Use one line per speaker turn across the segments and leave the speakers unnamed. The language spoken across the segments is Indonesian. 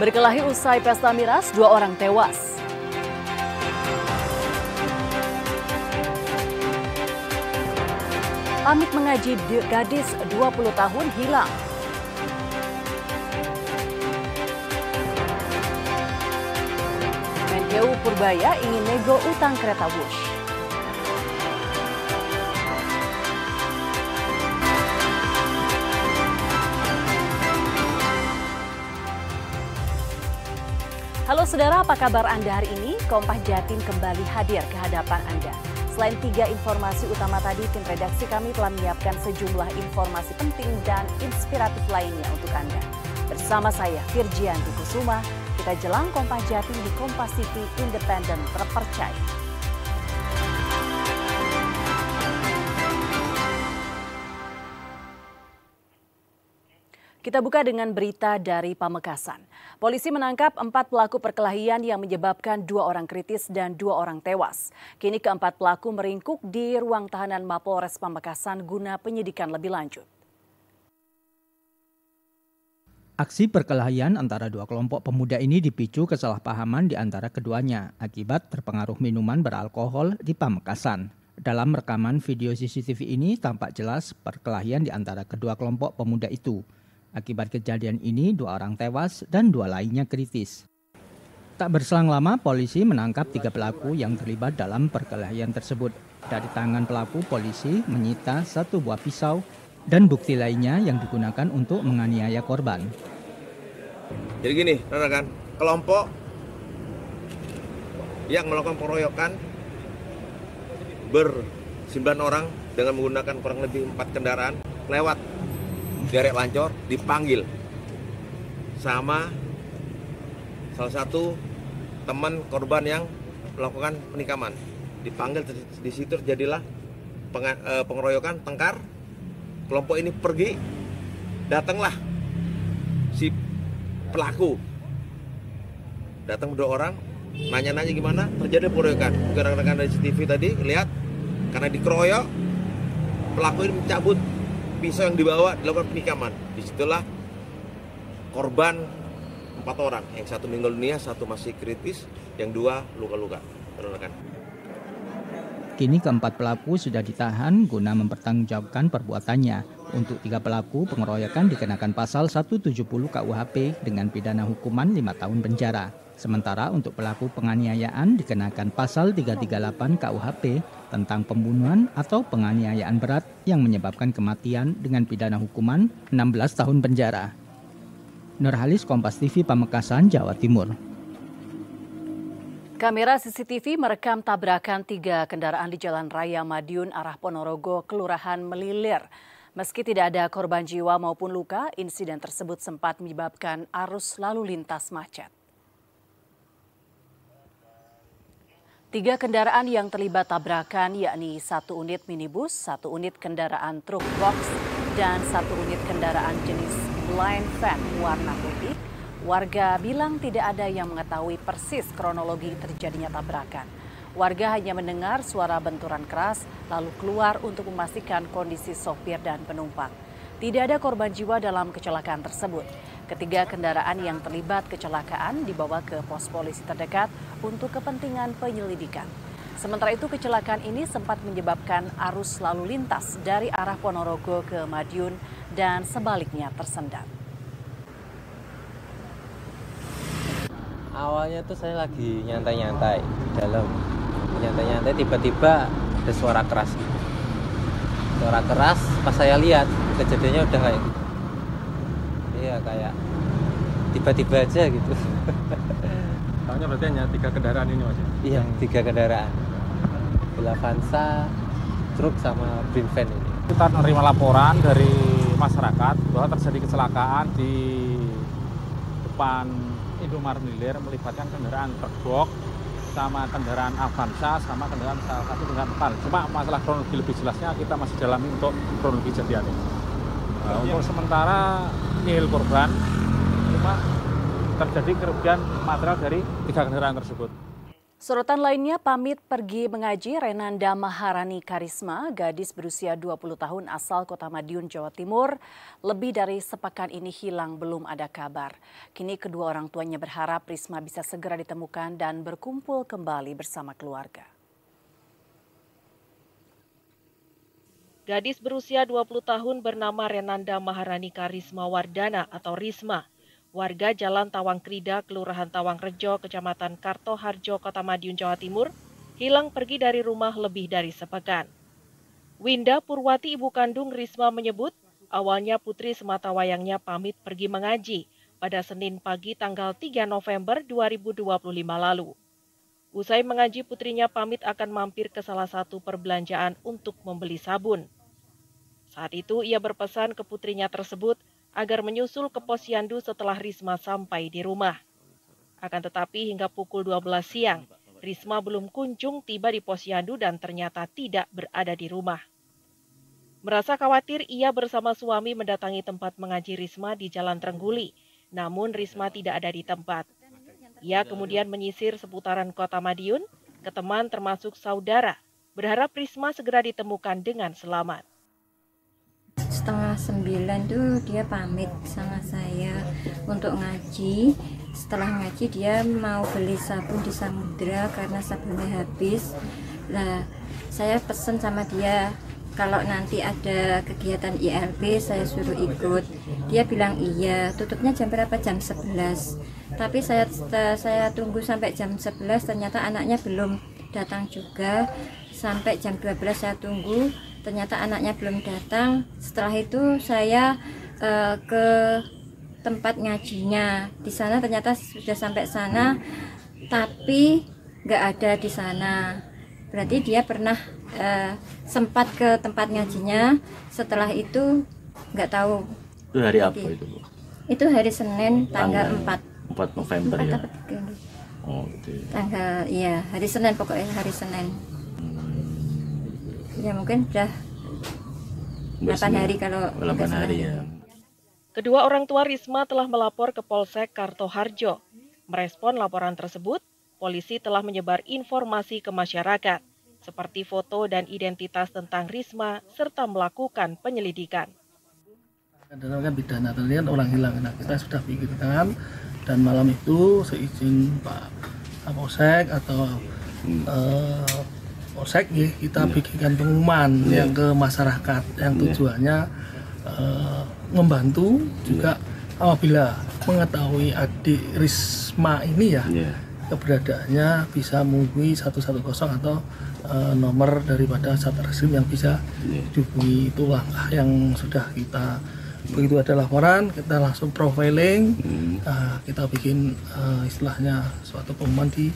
Berkelahi usai pesta miras, 2 orang tewas. Pamit mengaji gadis 20 tahun hilang. Menkeu Purbaya ingin nego utang kereta Wush. Halo saudara, apa kabar Anda hari ini? Kompas Jatim kembali hadir ke hadapan Anda. Selain 3 informasi utama tadi, tim redaksi kami telah menyiapkan sejumlah informasi penting dan inspiratif lainnya untuk Anda. Bersama saya, Virgianti Kusuma, kita jelang Kompas Jatim di Kompas TV Independen Terpercaya. Kita buka dengan berita dari Pamekasan. Polisi menangkap 4 pelaku perkelahian yang menyebabkan 2 orang kritis dan 2 orang tewas. Kini keempat pelaku meringkuk di ruang tahanan Mapolres Pamekasan guna penyidikan lebih lanjut.
Aksi perkelahian antara 2 kelompok pemuda ini dipicu kesalahpahaman di antara keduanya akibat terpengaruh minuman beralkohol di Pamekasan. Dalam rekaman video CCTV ini tampak jelas perkelahian di antara kedua kelompok pemuda itu. Akibat kejadian ini 2 orang tewas dan 2 lainnya kritis. Tak berselang lama polisi menangkap 3 pelaku yang terlibat dalam perkelahian tersebut. Dari tangan pelaku polisi menyita 1 buah pisau dan bukti lainnya yang digunakan untuk menganiaya korban.
Jadi gini, rekan, kelompok yang melakukan pengeroyokan ber-9 orang dengan menggunakan kurang lebih 4 kendaraan lewat derek Lancor dipanggil sama salah satu teman korban yang melakukan penikaman. Dipanggil di situ terjadilah pengeroyokan, tengkar. Kelompok ini pergi, datanglah si pelaku. Datang 2 orang, nanya-nanya gimana, terjadi pengeroyokan. Mungkin rekan-rekan dari CCTV tadi lihat, karena dikeroyok, pelaku ini mencabut pisau yang dibawa, dilakukan penikaman. Disitulah korban 4 orang, yang 1 meninggal dunia, 1 masih kritis, yang 2 luka-luka.
Kini keempat pelaku sudah ditahan guna mempertanggungjawabkan perbuatannya. Untuk 3 pelaku pengeroyokan dikenakan pasal 170 KUHP dengan pidana hukuman 5 tahun penjara. Sementara untuk pelaku penganiayaan dikenakan pasal 338 KUHP tentang pembunuhan atau penganiayaan berat yang menyebabkan kematian dengan pidana hukuman 16 tahun penjara. Nurhalis, Kompas TV, Pamekasan, Jawa Timur.
Kamera CCTV merekam tabrakan 3 kendaraan di Jalan Raya Madiun arah Ponorogo, Kelurahan Melilir. Meski tidak ada korban jiwa maupun luka, insiden tersebut sempat menyebabkan arus lalu lintas macet. 3 kendaraan yang terlibat tabrakan yakni 1 unit minibus, 1 unit kendaraan truk box, dan 1 unit kendaraan jenis blind van warna putih. Warga bilang tidak ada yang mengetahui persis kronologi terjadinya tabrakan. Warga hanya mendengar suara benturan keras lalu keluar untuk memastikan kondisi sopir dan penumpang. Tidak ada korban jiwa dalam kecelakaan tersebut. Ketiga kendaraan yang terlibat kecelakaan dibawa ke pos polisi terdekat untuk kepentingan penyelidikan. Sementara itu kecelakaan ini sempat menyebabkan arus lalu lintas dari arah Ponorogo ke Madiun dan sebaliknya tersendat.
Awalnya tuh saya lagi nyantai-nyantai di dalam. Nyantai-nyantai tiba-tiba ada suara keras. Suara keras pas saya lihat kejadiannya udah kayak gitu. Iya, kayak tiba-tiba aja gitu.
Tahunya berarti hanya 3 kendaraan ini Mas?
Iya, 3 kendaraan. Avanza, truk sama bin van ini.
Kita menerima laporan dari masyarakat bahwa terjadi kecelakaan di depan Indomaret Melilir melibatkan kendaraan truk box sama kendaraan Avanza sama kendaraan salah satu kendaraan Tal. Cuma masalah kronologi lebih jelasnya kita masih dalami untuk kronologi kejadian ini. Untuk sementara nihil korban, cuma terjadi kerugian material dari 3 kendaraan tersebut.
Sorotan lainnya, pamit pergi mengaji Renanda Maharani Karisma, gadis berusia 20 tahun asal Kota Madiun, Jawa Timur. Lebih dari sepekan ini hilang, belum ada kabar. Kini kedua orang tuanya berharap Risma bisa segera ditemukan dan berkumpul kembali bersama keluarga.
Gadis berusia 20 tahun bernama Renanda Maharani Karisma Wardana atau Risma, warga Jalan Tawang Krida, Kelurahan Tawang Rejo, Kecamatan Kartoharjo, Kota Madiun, Jawa Timur, hilang pergi dari rumah lebih dari sepekan. Winda Purwati, ibu kandung Risma, menyebut awalnya putri sematawayangnya pamit pergi mengaji pada Senin pagi tanggal 3 November 2025 lalu. Usai mengaji, putrinya pamit akan mampir ke salah satu perbelanjaan untuk membeli sabun. Saat itu ia berpesan ke putrinya tersebut agar menyusul ke posyandu setelah Risma sampai di rumah. Akan tetapi hingga pukul 12 siang, Risma belum kunjung tiba di posyandu dan ternyata tidak berada di rumah. Merasa khawatir, ia bersama suami mendatangi tempat mengaji Risma di Jalan Trengguli, namun Risma tidak ada di tempat. Ia kemudian menyisir seputaran Kota Madiun, ke teman termasuk saudara, berharap Risma segera ditemukan dengan selamat.
Setengah 9 tuh dia pamit sama saya untuk ngaji. Setelah ngaji dia mau beli sabun di Samudra karena sabunnya habis. Nah, saya pesen sama dia kalau nanti ada kegiatan ILB saya suruh ikut. Dia bilang iya. Tutupnya jam berapa? Jam 11. Tapi saya tunggu sampai jam 11, ternyata anaknya belum datang juga. Sampai jam 12 saya tunggu, ternyata anaknya belum datang. Setelah itu saya ke tempat ngajinya. Di sana ternyata sudah sampai sana, tapi nggak ada di sana. Berarti dia pernah sempat ke tempat ngajinya. Setelah itu nggak tahu.
Itu hari apa itu, Bu?
Itu hari Senin tanggal
4 November
4
ya?
Oh, gitu. Tanggal, iya, hari Senin, pokoknya hari Senin. Ya mungkin sudah 8 hari kalau
8 hari ya.
Kedua orang tua Risma telah melapor ke Polsek Kartoharjo. Merespon laporan tersebut, polisi telah menyebar informasi ke masyarakat, seperti foto dan identitas tentang Risma, serta melakukan penyelidikan.
Dan kan pidana, terlihat orang hilang. Nah, kita sudah pikirkan, dan malam itu seizin Pak Kapolsek atau Polsek ya, kita bikinkan pengumuman yang ke masyarakat yang tujuannya membantu juga apabila mengetahui adik Risma ini ya keberadaannya bisa menghubungi 110 atau nomor daripada Satreskrim yang bisa dihubungi. Itu langkah yang sudah kita, begitu ada laporan kita langsung profiling, kita bikin istilahnya suatu pengumuman di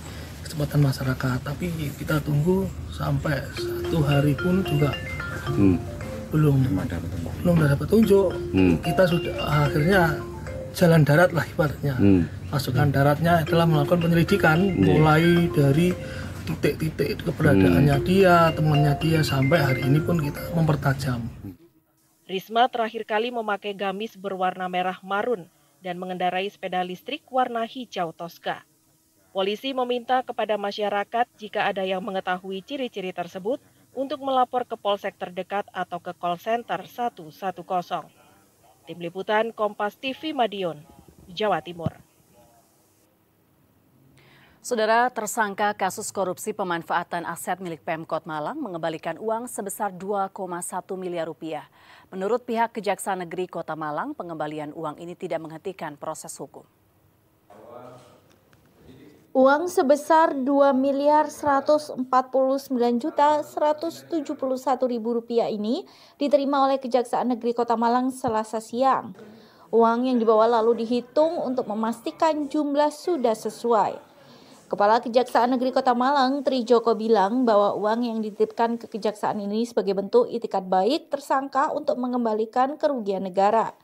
kesempatan masyarakat, tapi kita tunggu sampai 1 hari pun juga belum ada petunjuk. Kita sudah akhirnya jalan darat lah ibaratnya. Pasukan daratnya adalah melakukan penyelidikan mulai dari titik-titik keberadaannya dia, temannya dia, sampai hari ini pun kita mempertajam.
Risma terakhir kali memakai gamis berwarna merah marun dan mengendarai sepeda listrik warna hijau toska. Polisi meminta kepada masyarakat jika ada yang mengetahui ciri-ciri tersebut untuk melapor ke polsek terdekat atau ke call center 110. Tim Liputan Kompas TV Madiun, Jawa Timur.
Saudara, tersangka kasus korupsi pemanfaatan aset milik Pemkot Malang mengembalikan uang sebesar 2,1 miliar rupiah. Menurut pihak Kejaksaan Negeri Kota Malang, pengembalian uang ini tidak menghentikan proses hukum.
Uang sebesar Rp2.149.171.000 ini diterima oleh Kejaksaan Negeri Kota Malang Selasa siang. Uang yang dibawa lalu dihitung untuk memastikan jumlah sudah sesuai. Kepala Kejaksaan Negeri Kota Malang, Tri Joko, bilang bahwa uang yang dititipkan ke Kejaksaan ini sebagai bentuk itikat baik tersangka untuk mengembalikan kerugian negara.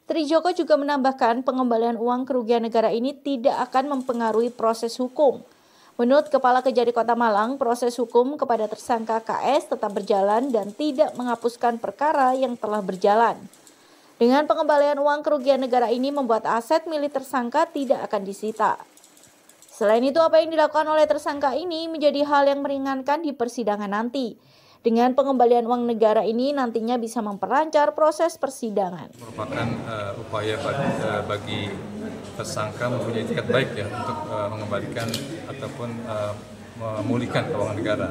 Tri Joko juga menambahkan pengembalian uang kerugian negara ini tidak akan mempengaruhi proses hukum. Menurut Kepala Kejari Kota Malang, proses hukum kepada tersangka KS tetap berjalan dan tidak menghapuskan perkara yang telah berjalan. Dengan pengembalian uang kerugian negara ini membuat aset milik tersangka tidak akan disita. Selain itu, apa yang dilakukan oleh tersangka ini menjadi hal yang meringankan di persidangan nanti. Dengan pengembalian uang negara ini nantinya bisa memperlancar proses persidangan.
Merupakan upaya bagi tersangka mempunyai etikat baik ya untuk mengembalikan ataupun memulihkan keuangan negara.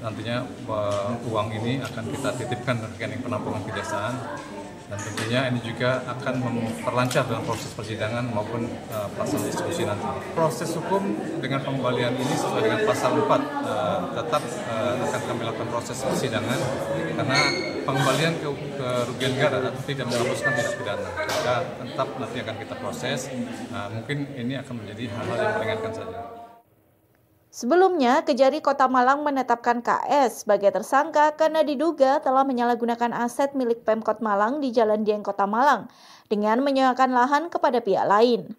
Nantinya uang ini akan kita titipkan ke rekening penampungan kejaksaan, dan tentunya ini juga akan memperlancar dalam proses persidangan maupun pelaksanaan diskusi nanti. Proses hukum dengan pengembalian ini sesuai dengan pasal 4 tetap akan kami lakukan proses persidangan, karena pengembalian kerugian negara tidak menghapuskan tindak pidana. Maka tetap nanti akan kita proses. Mungkin ini akan menjadi hal-hal yang meringankan saja.
Sebelumnya, Kejari Kota Malang menetapkan KS sebagai tersangka karena diduga telah menyalahgunakan aset milik Pemkot Malang di Jalan Dieng Kota Malang dengan menyewakan lahan kepada pihak lain.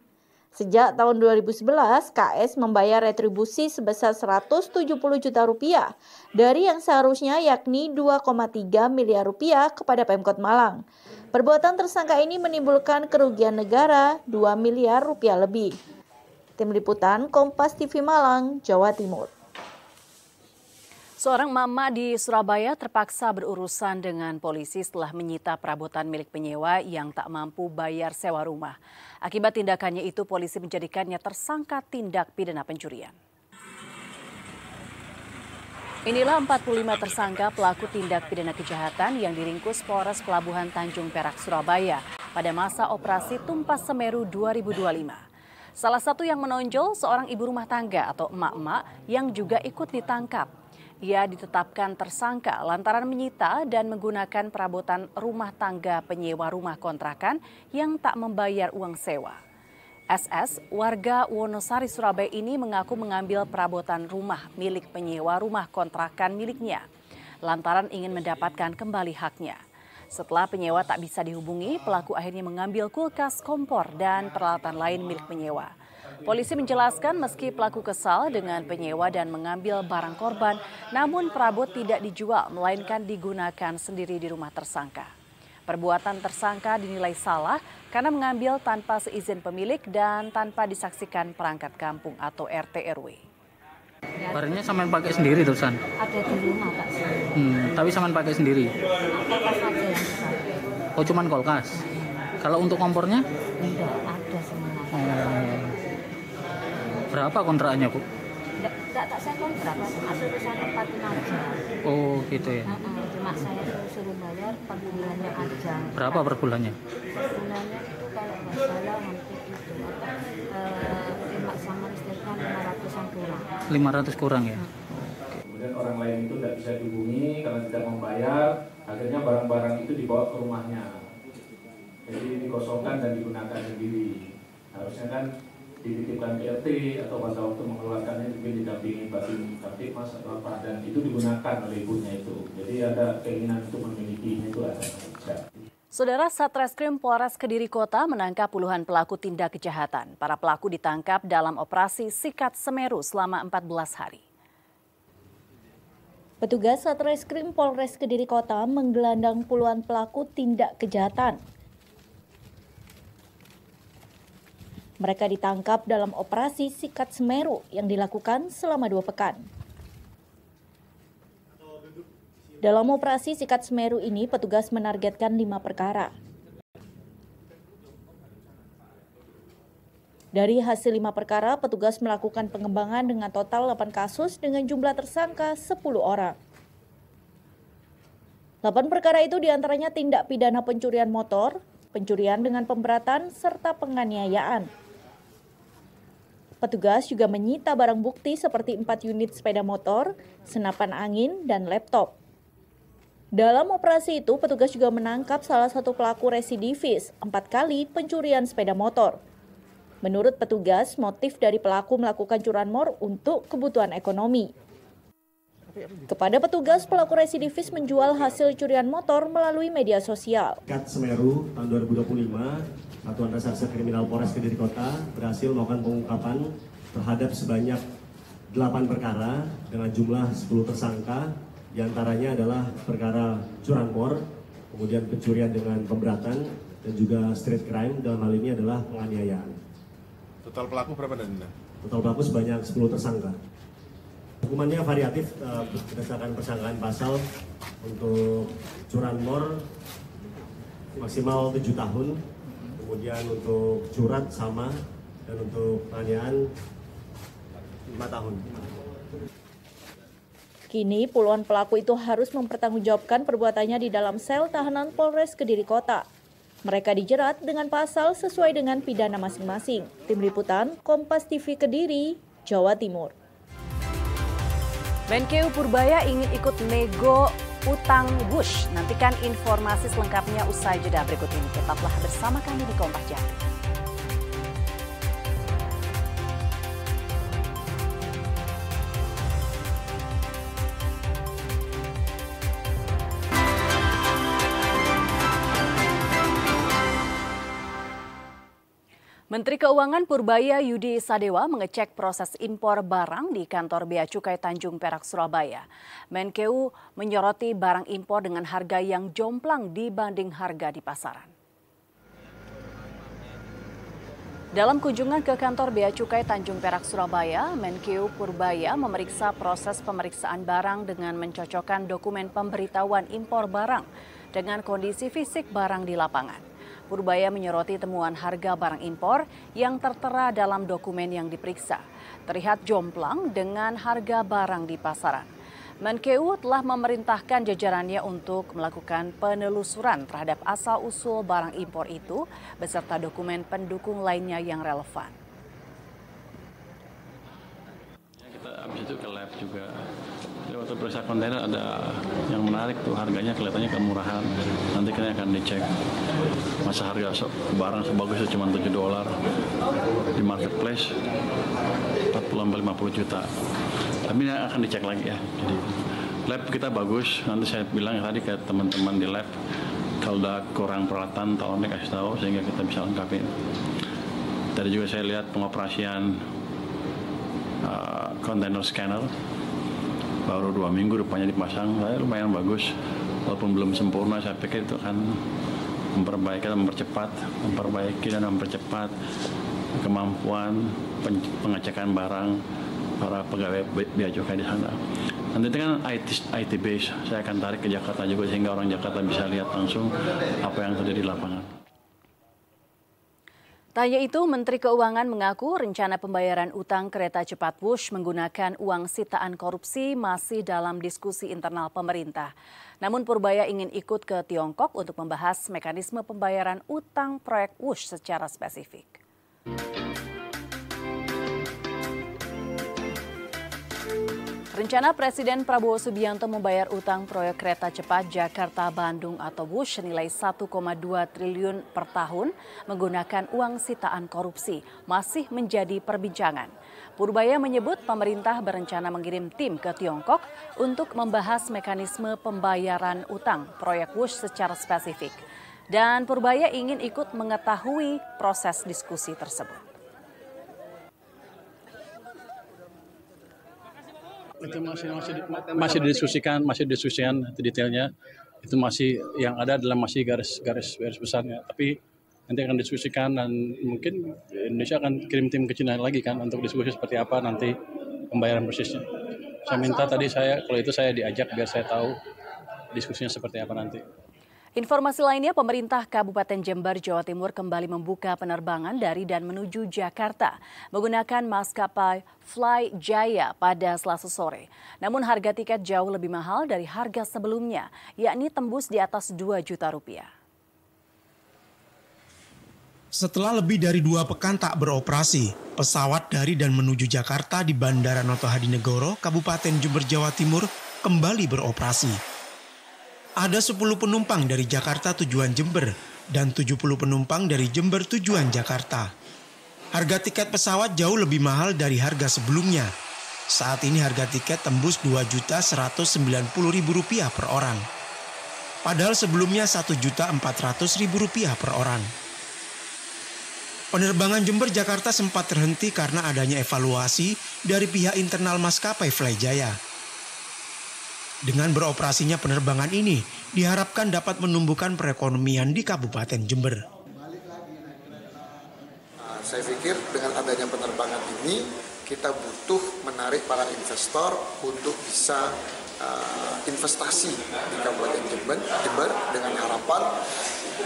Sejak tahun 2011, KS membayar retribusi sebesar 170 juta rupiah dari yang seharusnya yakni 2,3 miliar rupiah kepada Pemkot Malang. Perbuatan tersangka ini menimbulkan kerugian negara 2 miliar rupiah lebih. Tim Liputan Kompas TV Malang, Jawa Timur.
Seorang mama di Surabaya terpaksa berurusan dengan polisi setelah menyita perabotan milik penyewa yang tak mampu bayar sewa rumah. Akibat tindakannya itu, polisi menjadikannya tersangka tindak pidana pencurian. Inilah 45 tersangka pelaku tindak pidana kejahatan yang diringkus Polres Pelabuhan Tanjung Perak, Surabaya pada masa operasi Tumpas Semeru 2025. Salah satu yang menonjol seorang ibu rumah tangga atau emak-emak yang juga ikut ditangkap. Ia ditetapkan tersangka lantaran menyita dan menggunakan perabotan rumah tangga penyewa rumah kontrakan yang tak membayar uang sewa. SS, warga Wonosari, Surabaya ini mengaku mengambil perabotan rumah milik penyewa rumah kontrakan miliknya lantaran ingin mendapatkan kembali haknya. Setelah penyewa tak bisa dihubungi, pelaku akhirnya mengambil kulkas, kompor, dan peralatan lain milik penyewa. Polisi menjelaskan meski pelaku kesal dengan penyewa dan mengambil barang korban, namun perabot tidak dijual, melainkan digunakan sendiri di rumah tersangka. Perbuatan tersangka dinilai salah karena mengambil tanpa seizin pemilik dan tanpa disaksikan perangkat kampung atau RT RW.
Barangnya saman pakai sendiri terusan?
Ada di rumah Pak.
Tapi saman pakai sendiri?
Kulkas aja yang besar.
Oh, cuman kulkas. Kalau untuk kompornya?
Enggak, ada semuanya.
Berapa kontraknya, Bu?
Enggak tak saya kontrak, asal saya tempatin aja.
Oh, gitu ya.
Cuma saya suruh bayar per bulannya aja.
Berapa per bulannya?
Per bulannya itu kalau nggak salah hampir itu emak sama listriknya 500-an kurang.
500 kurang ya.
Kemudian orang lain itu tidak bisa dihubungi karena tidak membayar, akhirnya barang-barang itu dibawa ke rumahnya. Jadi dikosongkan dan digunakan sendiri. Harusnya kan dititipkan ke RT atau pada waktu mengeluarkannya mungkin didampingi Babinmas atau apa, dan itu digunakan oleh ibunya itu. Jadi ada keinginan untuk memilikinya itu ada.
Saudara, Satreskrim Polres Kediri Kota menangkap puluhan pelaku tindak kejahatan. Para pelaku ditangkap dalam operasi Sikat Semeru selama 14 hari.
Petugas Satreskrim Polres Kediri Kota menggelandang puluhan pelaku tindak kejahatan. Mereka ditangkap dalam operasi Sikat Semeru yang dilakukan selama 2 pekan. Dalam operasi Sikat Semeru ini, petugas menargetkan 5 perkara. Dari hasil 5 perkara, petugas melakukan pengembangan dengan total 8 kasus dengan jumlah tersangka 10 orang. 8 perkara itu diantaranya tindak pidana pencurian motor, pencurian dengan pemberatan, serta penganiayaan. Petugas juga menyita barang bukti seperti 4 unit sepeda motor, senapan angin, dan laptop. Dalam operasi itu, petugas juga menangkap salah satu pelaku residivis 4 kali pencurian sepeda motor. Menurut petugas, motif dari pelaku melakukan curanmor untuk kebutuhan ekonomi. Kepada petugas, pelaku residivis menjual hasil curian motor melalui media sosial.
Sikat Semeru tahun 2025, Satuan Reserse Kriminal Polres Kediri Kota berhasil melakukan pengungkapan terhadap sebanyak 8 perkara dengan jumlah 10 tersangka. Di antaranya adalah perkara curanmor, kemudian pencurian dengan pemberatan, dan juga street crime, dalam hal ini adalah penganiayaan.
Total pelaku berapa, Danda?
Total pelaku sebanyak 10 tersangka. Hukumannya variatif berdasarkan persangkaan pasal. Untuk curanmor maksimal 7 tahun, kemudian untuk curat sama, dan untuk penganiayaan 5 tahun.
Kini puluhan pelaku itu harus mempertanggungjawabkan perbuatannya di dalam sel tahanan Polres Kediri Kota. Mereka dijerat dengan pasal sesuai dengan pidana masing-masing. Tim Liputan, Kompas TV Kediri, Jawa Timur.
Menkeu Purbaya ingin ikut nego utang Wush. Nantikan informasi selengkapnya usai jeda berikut ini. Tetaplah bersama kami di Kompas Jati. Menteri Keuangan Purbaya Yudi Sadewa mengecek proses impor barang di kantor Bea Cukai Tanjung Perak, Surabaya. Menkeu menyoroti barang impor dengan harga yang jomplang dibanding harga di pasaran. Dalam kunjungan ke kantor Bea Cukai Tanjung Perak, Surabaya, Menkeu Purbaya memeriksa proses pemeriksaan barang dengan mencocokkan dokumen pemberitahuan impor barang dengan kondisi fisik barang di lapangan. Purbaya menyoroti temuan harga barang impor yang tertera dalam dokumen yang diperiksa. Terlihat jomplang dengan harga barang di pasaran. Menkeu telah memerintahkan jajarannya untuk melakukan penelusuran terhadap asal-usul barang impor itu beserta dokumen pendukung lainnya yang relevan.
Kita habis itu ke lab juga. Waktu periksa kontainer ada yang menarik tuh, harganya kelihatannya kemurahan. Nanti kita akan dicek masa harga barang sebagus itu cuma $7 di marketplace 40-50 juta. Tapi ini akan dicek lagi ya. Jadi lab kita bagus. Nanti saya bilang tadi ke teman-teman di lab kalau udah kurang peralatan tolong dikasih tahu sehingga kita bisa lengkapin. Tadi juga saya lihat pengoperasian kontainer scanner. Baru 2 minggu rupanya dipasang, lumayan bagus. Walaupun belum sempurna, saya pikir itu akan memperbaiki dan mempercepat kemampuan pengecekan barang para pegawai Bea Cukai di sana. Nanti itu kan IT base, saya akan tarik ke Jakarta juga sehingga orang Jakarta bisa lihat langsung apa yang terjadi di lapangan.
Tanya itu, Menteri Keuangan mengaku rencana pembayaran utang kereta cepat Wush menggunakan uang sitaan korupsi masih dalam diskusi internal pemerintah. Namun Purbaya ingin ikut ke Tiongkok untuk membahas mekanisme pembayaran utang proyek Wush secara spesifik. Rencana Presiden Prabowo Subianto membayar utang proyek kereta cepat Jakarta-Bandung atau Wush senilai 1,2 triliun per tahun menggunakan uang sitaan korupsi masih menjadi perbincangan. Purbaya menyebut pemerintah berencana mengirim tim ke Tiongkok untuk membahas mekanisme pembayaran utang proyek Wush secara spesifik. Dan Purbaya ingin ikut mengetahui proses diskusi tersebut.
Itu masih didiskusikan detailnya. Itu masih yang ada adalah masih garis besarnya. Tapi nanti akan diskusikan dan mungkin Indonesia akan kirim tim ke Cina lagi kan untuk diskusi seperti apa nanti pembayaran persisnya. Saya minta tadi kalau itu saya diajak biar saya tahu diskusinya seperti apa nanti.
Informasi lainnya, pemerintah Kabupaten Jember, Jawa Timur kembali membuka penerbangan dari dan menuju Jakarta menggunakan maskapai Fly Jaya pada Selasa sore. Namun harga tiket jauh lebih mahal dari harga sebelumnya, yakni tembus di atas Rp2 juta.
Setelah lebih dari 2 pekan tak beroperasi, pesawat dari dan menuju Jakarta di Bandara Noto Hadinegoro, Kabupaten Jember, Jawa Timur kembali beroperasi. Ada 10 penumpang dari Jakarta tujuan Jember dan 70 penumpang dari Jember tujuan Jakarta. Harga tiket pesawat jauh lebih mahal dari harga sebelumnya. Saat ini harga tiket tembus Rp2.190.000 per orang. Padahal sebelumnya Rp1.400.000 per orang. Penerbangan Jember Jakarta sempat terhenti karena adanya evaluasi dari pihak internal maskapai Fly Jaya. Dengan beroperasinya penerbangan ini, diharapkan dapat menumbuhkan perekonomian di Kabupaten Jember.
Saya pikir dengan adanya penerbangan ini kita butuh menarik para investor untuk bisa investasi di Kabupaten Jember dengan harapan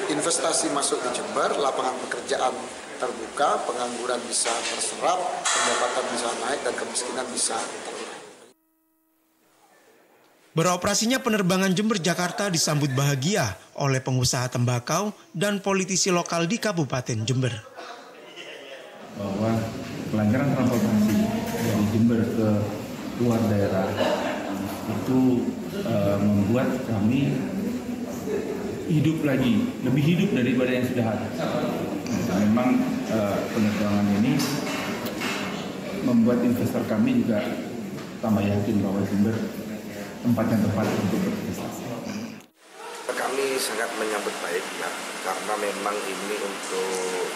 investasi masuk di Jember, lapangan pekerjaan terbuka, pengangguran bisa terserap, pendapatan bisa naik, dan kemiskinan bisa terurai.
Beroperasinya penerbangan Jember-Jakarta disambut bahagia oleh pengusaha tembakau dan politisi lokal di Kabupaten Jember.
Bahwa kelancaran transportasi dari Jember ke luar daerah itu membuat kami hidup lagi, lebih hidup daripada yang sudah ada. Nah, memang penerbangan ini membuat investor kami juga tambah yakin bahwa Jember tempat yang tepat untuk berinvestasi.
Kami sangat menyambut baik ya, karena memang ini untuk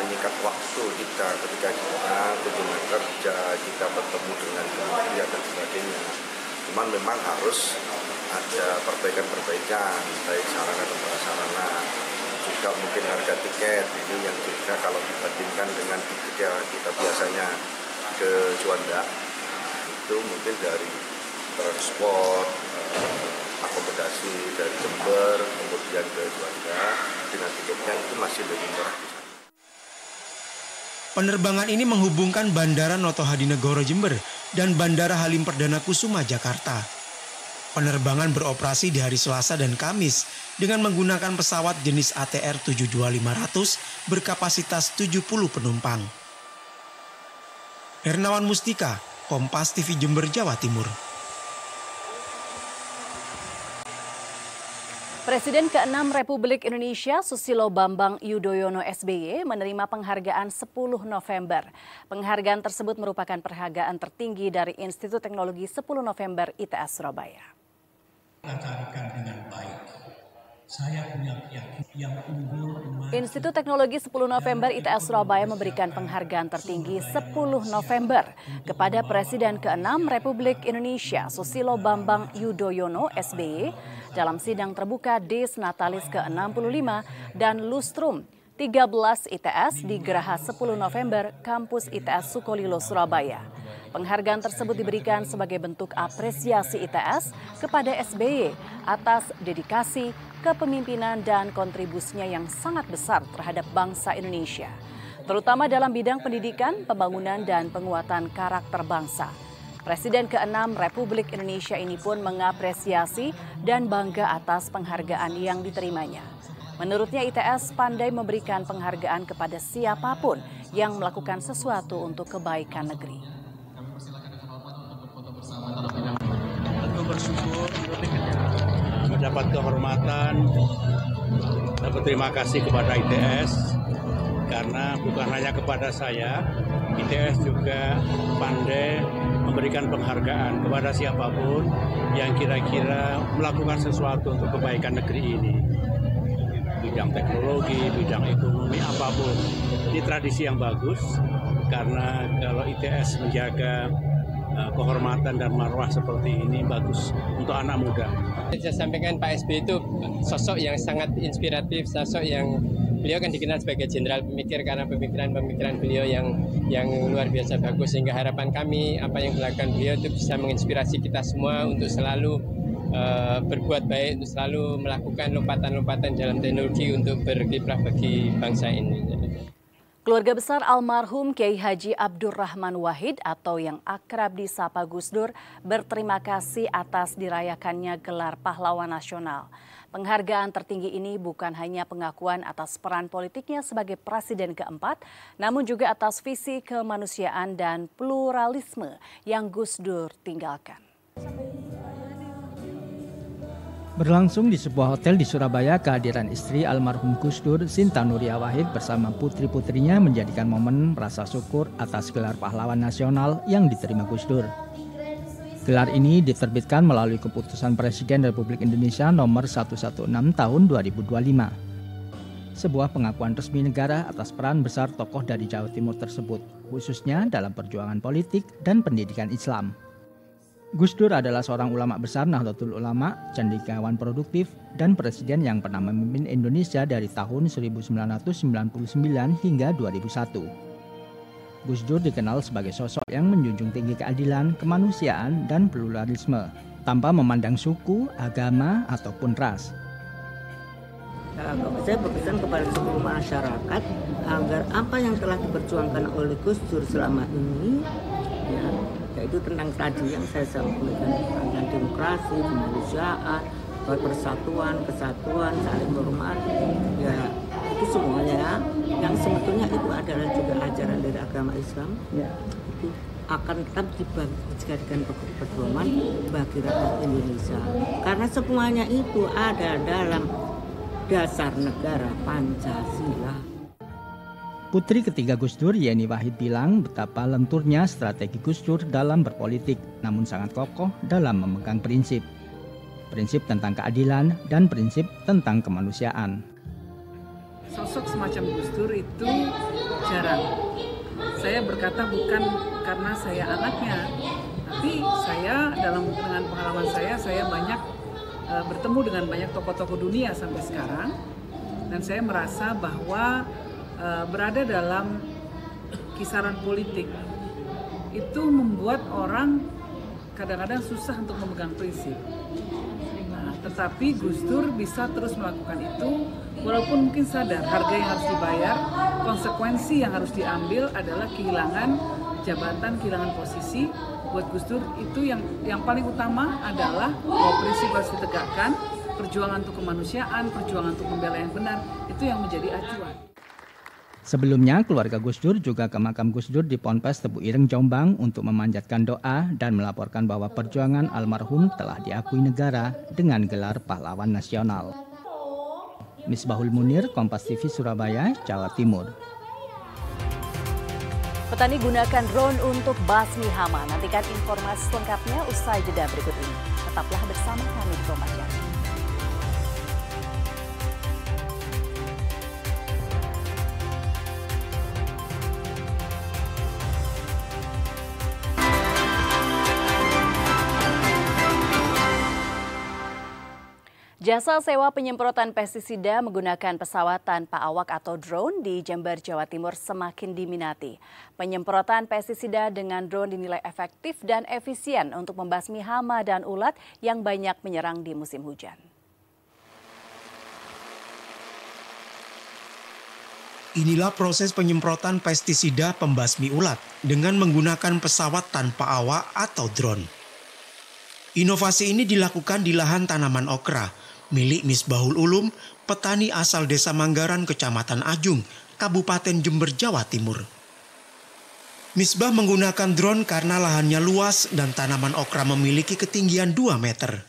menyikat waktu kita ketika kita kunjungan kerja, kita bertemu dengan kementerian dan sebagainya. Cuman memang harus ada perbaikan-perbaikan, baik sarana dan prasarana, juga mungkin harga tiket ini yang juga kalau dibandingkan dengan tiket kita biasanya ke Juanda itu mungkin dari transport, akomodasi dari Jember kemudian ke Juanda dengan tiketnya itu masih lebih murah.
Penerbangan ini menghubungkan Bandara Noto Hadinegoro Jember dan Bandara Halim Perdana Kusuma Jakarta. Penerbangan beroperasi di hari Selasa dan Kamis dengan menggunakan pesawat jenis ATR 72500 berkapasitas 70 penumpang. Hernawan Mustika, Kompas TV Jember, Jawa Timur.
Presiden ke-6 Republik Indonesia Susilo Bambang Yudhoyono SBY menerima penghargaan 10 November. Penghargaan tersebut merupakan penghargaan tertinggi dari Institut Teknologi 10 November ITS Surabaya.
Carikan dengan baik. Saya punya keyakinan yang unggul.
Institut Teknologi 10 November ITS Surabaya memberikan penghargaan tertinggi 10 November kepada Presiden ke-6 Republik Indonesia Susilo Bambang Yudhoyono SBY dalam sidang terbuka Des Natalis ke-65 dan Lustrum 13 ITS di Geraha 10 November Kampus ITS Sukolilo Surabaya. Penghargaan tersebut diberikan sebagai bentuk apresiasi ITS kepada SBY atas dedikasi, kepemimpinan dan kontribusinya yang sangat besar terhadap bangsa Indonesia, terutama dalam bidang pendidikan, pembangunan dan penguatan karakter bangsa. Presiden ke-6 Republik Indonesia ini pun mengapresiasi dan bangga atas penghargaan yang diterimanya. Menurutnya ITS pandai memberikan penghargaan kepada siapapun yang melakukan sesuatu untuk kebaikan negeri.
Tentu bersyukur mendapat kehormatan dan berterima kasih kepada ITS karena bukan hanya kepada saya, ITS juga pandai memberikan penghargaan kepada siapapun yang kira-kira melakukan sesuatu untuk kebaikan negeri ini. Bidang teknologi, bidang ekonomi, apapun. Ini tradisi yang bagus karena kalau ITS menjaga kehormatan dan marwah seperti ini bagus untuk anak muda.
Saya sampaikan Pak SBY itu sosok yang sangat inspiratif, sosok yang beliau kan dikenal sebagai jenderal pemikir karena pemikiran-pemikiran beliau yang luar biasa bagus, sehingga harapan kami apa yang dilakukan beliau itu bisa menginspirasi kita semua untuk selalu berbuat baik, untuk selalu melakukan lompatan-lompatan dalam teknologi untuk berkiprah bagi bangsa ini.
Keluarga besar almarhum Kiai Haji Abdurrahman Wahid atau yang akrab disapa Gus Dur berterima kasih atas dirayakannya gelar pahlawan nasional. Penghargaan tertinggi ini bukan hanya pengakuan atas peran politiknya sebagai presiden keempat, namun juga atas visi kemanusiaan dan pluralisme yang Gus Dur tinggalkan.
Berlangsung di sebuah hotel di Surabaya, kehadiran istri almarhum Gus Dur, Sinta Nuria Wahid bersama putri-putrinya menjadikan momen rasa syukur atas gelar pahlawan nasional yang diterima Gus Dur. Gelar ini diterbitkan melalui keputusan Presiden Republik Indonesia nomor 116 tahun 2025. Sebuah pengakuan resmi negara atas peran besar tokoh dari Jawa Timur tersebut, khususnya dalam perjuangan politik dan pendidikan Islam. Gus Dur adalah seorang ulama besar Nahdlatul Ulama, cendekiawan produktif, dan presiden yang pernah memimpin Indonesia dari tahun 1999 hingga 2001. Gus Dur dikenal sebagai sosok yang menjunjung tinggi keadilan, kemanusiaan, dan pluralisme, tanpa memandang suku, agama, ataupun ras.
Saya berpesan kepada seluruh masyarakat agar apa yang telah diperjuangkan oleh Gus Dur selama ini, ya, yaitu tentang tadi yang saya sampaikan tentang demokrasi, kemanusiaan, persatuan, kesatuan, saling menghormati, ya itu semuanya yang sebetulnya itu adalah juga ajaran dari agama Islam, ya, itu akan tetap dijadikan pedoman bagi rakyat Indonesia, karena semuanya itu ada dalam dasar negara Pancasila.
Putri ketiga Gus Dur, Yeni Wahid, bilang betapa lenturnya strategi Gus Dur dalam berpolitik, namun sangat kokoh dalam memegang prinsip tentang keadilan dan prinsip tentang kemanusiaan.
Sosok semacam Gus Dur itu jarang. Saya berkata bukan karena saya anaknya, tapi saya dengan pengalaman saya banyak bertemu dengan banyak tokoh-tokoh dunia sampai sekarang, dan saya merasa bahwa berada dalam kisaran politik itu membuat orang kadang-kadang susah untuk memegang prinsip. Tetapi Gus Dur bisa terus melakukan itu walaupun mungkin sadar harga yang harus dibayar, konsekuensi yang harus diambil adalah kehilangan jabatan, kehilangan posisi. Buat Gus Dur itu yang paling utama adalah bahwa prinsip harus ditegakkan, perjuangan untuk kemanusiaan, perjuangan untuk membela yang benar, itu yang menjadi acuan.
Sebelumnya, keluarga Gus Dur juga ke makam Gus Dur di Ponpes Tebu Ireng, Jombang untuk memanjatkan doa dan melaporkan bahwa perjuangan almarhum telah diakui negara dengan gelar pahlawan nasional. Misbahul Munir, Kompas TV, Surabaya, Jawa Timur.
Petani gunakan drone untuk basmi hama. Nantikan informasi lengkapnya usai jeda berikut ini. Tetaplah bersama kami di Kompas TV. Jasa sewa penyemprotan pestisida menggunakan pesawat tanpa awak atau drone di Jember, Jawa Timur semakin diminati. Penyemprotan pestisida dengan drone dinilai efektif dan efisien untuk membasmi hama dan ulat yang banyak menyerang di musim hujan.
Inilah proses penyemprotan pestisida pembasmi ulat dengan menggunakan pesawat tanpa awak atau drone. Inovasi ini dilakukan di lahan tanaman okra milik Misbahul Ulum, petani asal Desa Manggaran, Kecamatan Ajung, Kabupaten Jember, Jawa Timur. Misbah menggunakan drone karena lahannya luas dan tanaman okra memiliki ketinggian 2 meter.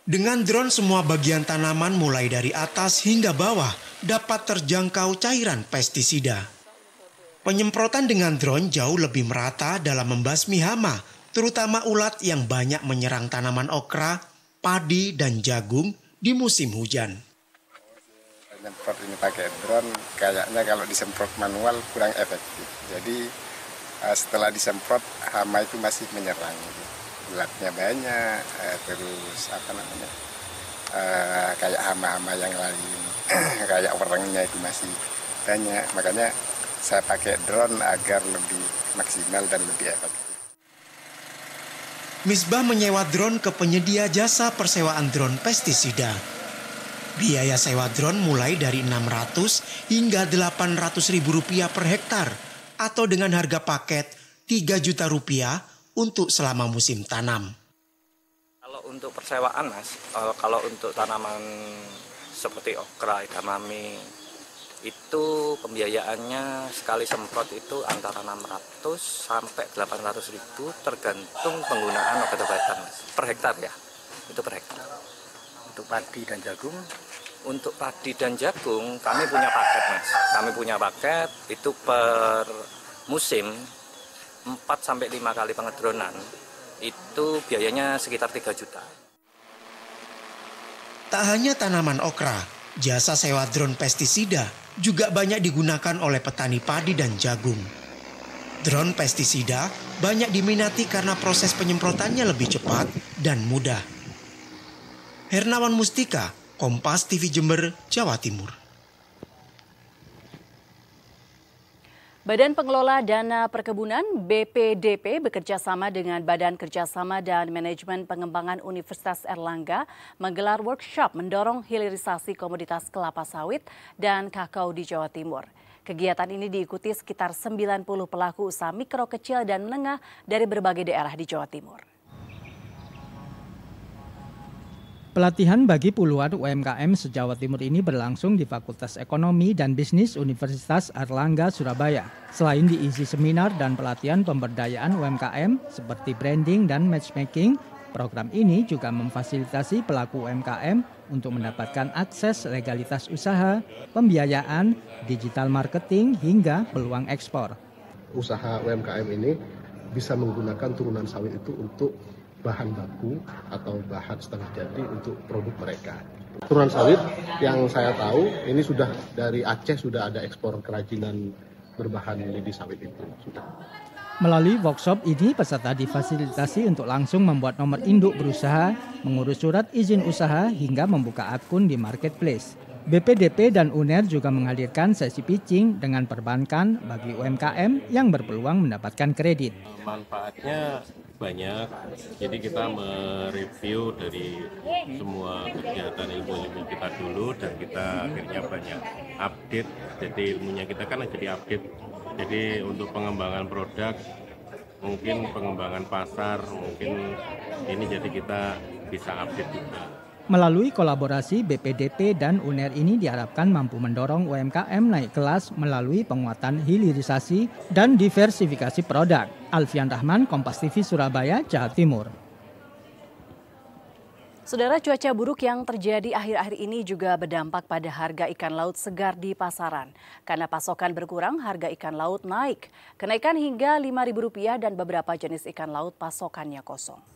Dengan drone semua bagian tanaman mulai dari atas hingga bawah dapat terjangkau cairan pestisida. Penyemprotan dengan drone jauh lebih merata dalam membasmi hama, terutama ulat yang banyak menyerang tanaman okra, padi, dan jagung di musim hujan.
Penyemprot ini pakai drone kayaknya kalau disemprot manual kurang efektif. Jadi setelah disemprot hama itu masih menyerang. Ulatnya banyak, terus kayak hama-hama yang lain, kayak werengnya itu masih banyak. Makanya saya pakai drone agar lebih maksimal dan lebih efektif.
Misbah menyewa drone ke penyedia jasa persewaan drone pestisida. Biaya sewa drone mulai dari 600 hingga 800 ribu rupiah per hektar atau dengan harga paket 3 juta rupiah untuk selama musim tanam.
Kalau untuk persewaan Mas, kalau untuk tanaman seperti okra, edamame, itu pembiayaannya sekali semprot itu antara 600 sampai 800 ribu tergantung penggunaan obat-obatan per hektar ya, itu per hektar. Untuk padi dan jagung? Untuk padi dan jagung kami punya paket Mas, kami punya paket itu per musim 4 sampai 5 kali pengedronan itu biayanya sekitar 3 juta.
Tak hanya tanaman okra, jasa sewa drone pestisida juga banyak digunakan oleh petani padi dan jagung. Drone pestisida banyak diminati karena proses penyemprotannya lebih cepat dan mudah. Hernawan Mustika, Kompas TV Jember, Jawa Timur.
Badan Pengelola Dana Perkebunan BPDP bekerja sama dengan Badan Kerjasama dan Manajemen Pengembangan Universitas Airlangga menggelar workshop mendorong hilirisasi komoditas kelapa sawit dan kakao di Jawa Timur. Kegiatan ini diikuti sekitar 90 pelaku usaha mikro, kecil, dan menengah dari berbagai daerah di Jawa Timur.
Pelatihan bagi puluhan UMKM se-Jawa Timur ini berlangsung di Fakultas Ekonomi dan Bisnis Universitas Airlangga, Surabaya. Selain diisi seminar dan pelatihan pemberdayaan UMKM seperti branding dan matchmaking, program ini juga memfasilitasi pelaku UMKM untuk mendapatkan akses legalitas usaha, pembiayaan, digital marketing, hingga peluang ekspor.
Usaha UMKM ini bisa menggunakan turunan sawit itu untuk bahan baku atau bahan setengah jadi untuk produk mereka. Turunan sawit yang saya tahu ini sudah dari Aceh sudah ada ekspor kerajinan berbahan lidi sawit itu sudah.
Melalui workshop ini peserta difasilitasi untuk langsung membuat nomor induk berusaha, mengurus surat izin usaha hingga membuka akun di marketplace. BPDP dan UNER juga menghadirkan sesi pitching dengan perbankan bagi UMKM yang berpeluang mendapatkan kredit.
Manfaatnya banyak, jadi kita mereview dari semua kegiatan ilmu-ilmu kita dulu dan kita akhirnya banyak update, jadi ilmunya kita kan jadi update. Jadi untuk pengembangan produk, mungkin pengembangan pasar, mungkin ini jadi kita bisa update juga.
Melalui kolaborasi BPDP dan UNER ini diharapkan mampu mendorong UMKM naik kelas melalui penguatan hilirisasi dan diversifikasi produk. Alfian Rahman, Kompas TV, Surabaya, Jawa Timur.
Saudara, cuaca buruk yang terjadi akhir-akhir ini juga berdampak pada harga ikan laut segar di pasaran. Karena pasokan berkurang, harga ikan laut naik. Kenaikan hingga Rp5.000 dan beberapa jenis ikan laut pasokannya kosong.